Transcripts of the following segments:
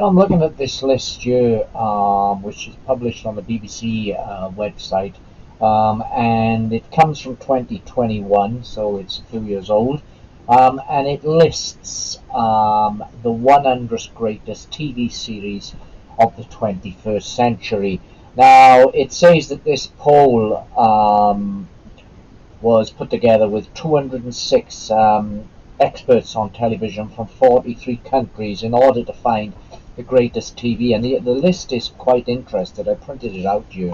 I'm looking at this list here, which is published on the BBC website, and it comes from 2021, so it's a few years old, and it lists the 100 greatest TV series of the 21st century. Now, it says that this poll was put together with 206 experts on television from 43 countries in order to find the greatest TV, and the list is quite interesting. I printed it out here.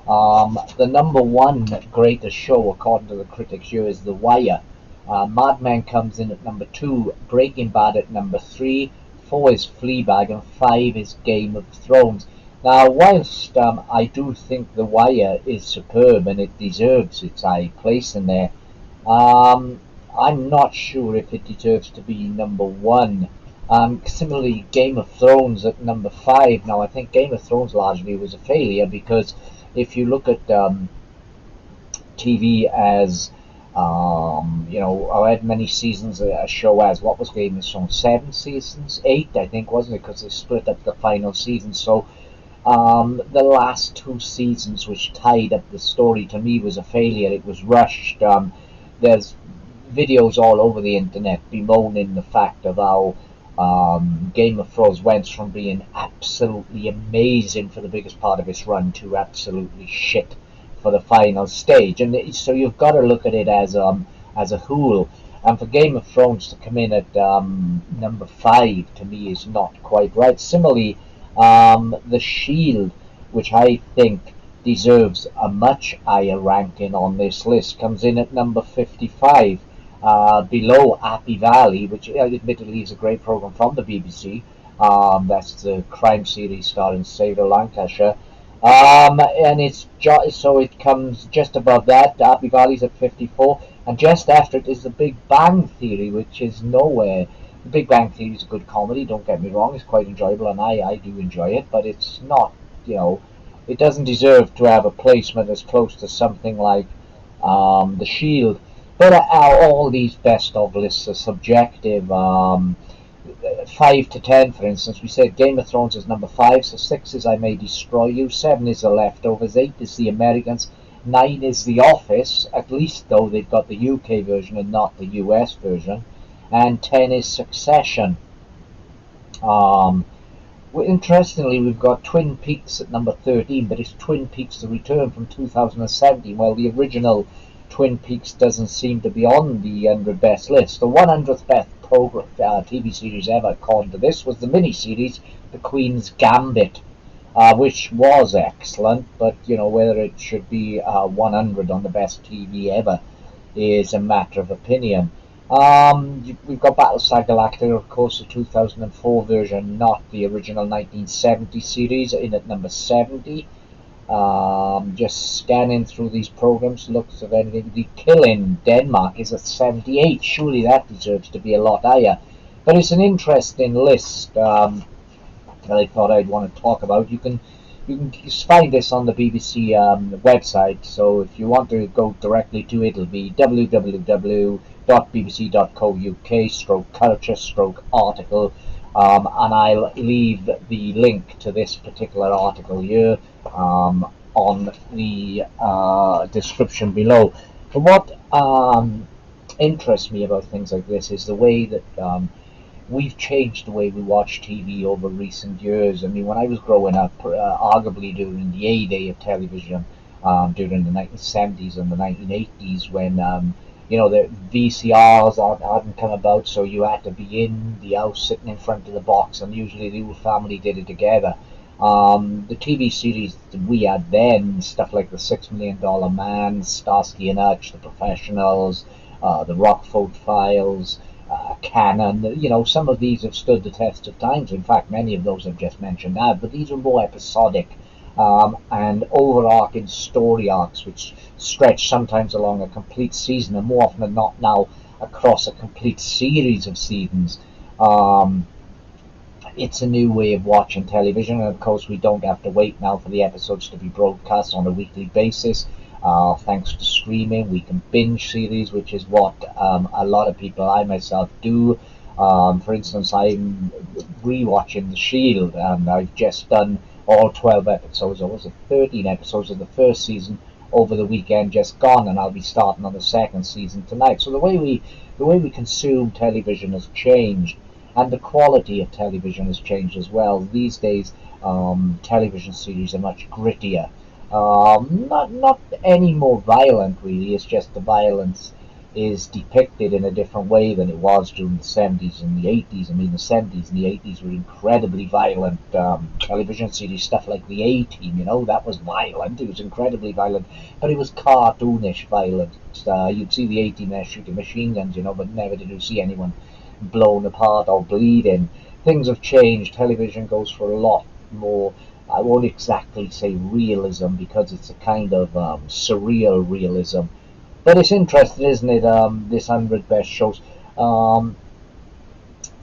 The number one greatest show, according to the critics here, is The Wire. Mad Men comes in at number two, Breaking Bad at number three, four is Fleabag, and five is Game of Thrones. Now, whilst I do think The Wire is superb and it deserves its high place in there, um, I'm not sure if it deserves to be number one. Similarly, Game of Thrones at number five. Now, I think Game of Thrones largely was a failure because if you look at TV as I had many seasons a show as. What was Game of Thrones? 7 seasons? 8, I think, wasn't it? Because they split up the final season. So the last 2 seasons, which tied up the story, to me was a failure. It was rushed. There's videos all over the internet bemoaning the fact of how Game of Thrones went from being absolutely amazing for the biggest part of its run to absolutely shit for the final stage. And so you've got to look at it as a whole. And for Game of Thrones to come in at number five, to me, is not quite right. Similarly, The Shield, which I think deserves a much higher ranking on this list, comes in at number 55, below Happy Valley, which admittedly is a great program from the BBC. That's the crime series starring Sarah Lancashire. And so it comes just above that. Happy Valley's at 54, and just after it is The Big Bang Theory, which is nowhere. The Big Bang Theory is a good comedy. Don't get me wrong; it's quite enjoyable, and I do enjoy it. But it's not, it doesn't deserve to have a placement as close to something like The Shield. But all these best of lists are subjective. 5 to 10, for instance, we said Game of Thrones is number 5, so 6 is I May Destroy You, 7 is The Leftovers, 8 is The Americans, 9 is The Office, at least though they've got the UK version and not the US version, and 10 is Succession. Interestingly, we've got Twin Peaks at number 13, but it's Twin Peaks The Return from 2017. Well, the original Twin Peaks doesn't seem to be on the 100 best list. The 100th best program, TV series ever, according to this, was the miniseries The Queen's Gambit, which was excellent, but whether it should be 100 on the best TV ever is a matter of opinion. We've got Battlestar Galactica, of course, the 2004 version, not the original 1970 series, in at number 70. Just scanning through these programs, looks of anything. The Kill in Denmark is at 78. Surely that deserves to be a lot higher. But it's an interesting list that I thought I'd want to talk about. You can find this on the BBC website. So if you want to go directly to it, it'll be www.bbc.co.uk/culture/article. And I'll leave the link to this particular article here on the description below. But what interests me about things like this is the way that we've changed the way we watch TV over recent years. I mean, when I was growing up, arguably during the heyday of television, during the 1970s and the 1980s, when the VCRs hadn't come about, so you had to be in the house sitting in front of the box, and usually the whole family did it together. The TV series that we had then, stuff like The $6 Million Man, Starsky and Hutch, The Professionals, The Rockford Files, Canon, some of these have stood the test of times. In fact, many of those I've just mentioned now, but these are more episodic and overarching story arcs which stretch sometimes along a complete season, and more often than not now across a complete series of seasons. It's a new way of watching television, and of course we don't have to wait now for the episodes to be broadcast on a weekly basis. Thanks to streaming, we can binge series, which is what a lot of people, I myself, do. For instance, I'm rewatching The Shield, and I've just done all 12 episodes, or was it 13 episodes of the first season over the weekend just gone, and I'll be starting on the second season tonight. So the way we consume television has changed, and the quality of television has changed as well. These days, television series are much grittier. Not any more violent, really. It's just the violence is depicted in a different way than it was during the 70s and the 80s. I mean, the 70s and the 80s were incredibly violent television series, stuff like The A-Team, that was violent. It was incredibly violent, but it was cartoonish violence. You'd see the A-Team there shooting machine guns, but never did you see anyone blown apart or bleeding. Things have changed. Television goes for a lot more. I won't exactly say realism because it's a kind of surreal realism, but it's interesting, isn't it? This 100 best shows. Um,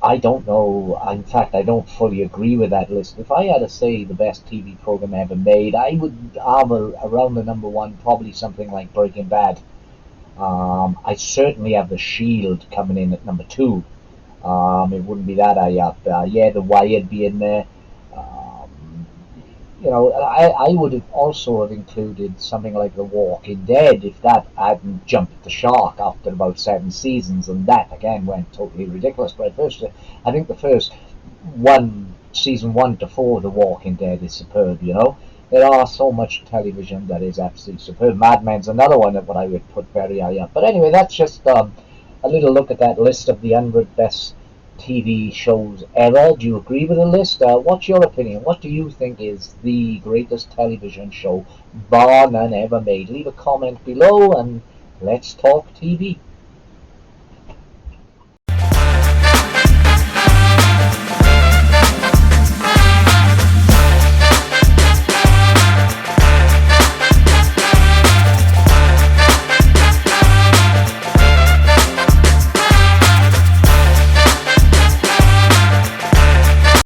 I don't know. In fact, I don't fully agree with that list. If I had to say the best TV program ever made, I would have around the number one, probably something like Breaking Bad. I certainly have The Shield coming in at number two. It wouldn't be that high up. Yeah, The Wired being there. Um, I would have also have included something like The Walking Dead if that hadn't jumped the shark after about 7 seasons, and that again went totally ridiculous. But at first, I think the first season 1 to 4 of The Walking Dead is superb. There are so much television that is absolutely superb. Mad Men's another one that what I would put very high up. But anyway, that's just a little look at that list of the 100 best TV shows ever. Do you agree with the list? What's your opinion? What do you think is the greatest television show bar none ever made? Leave a comment below and let's talk TV.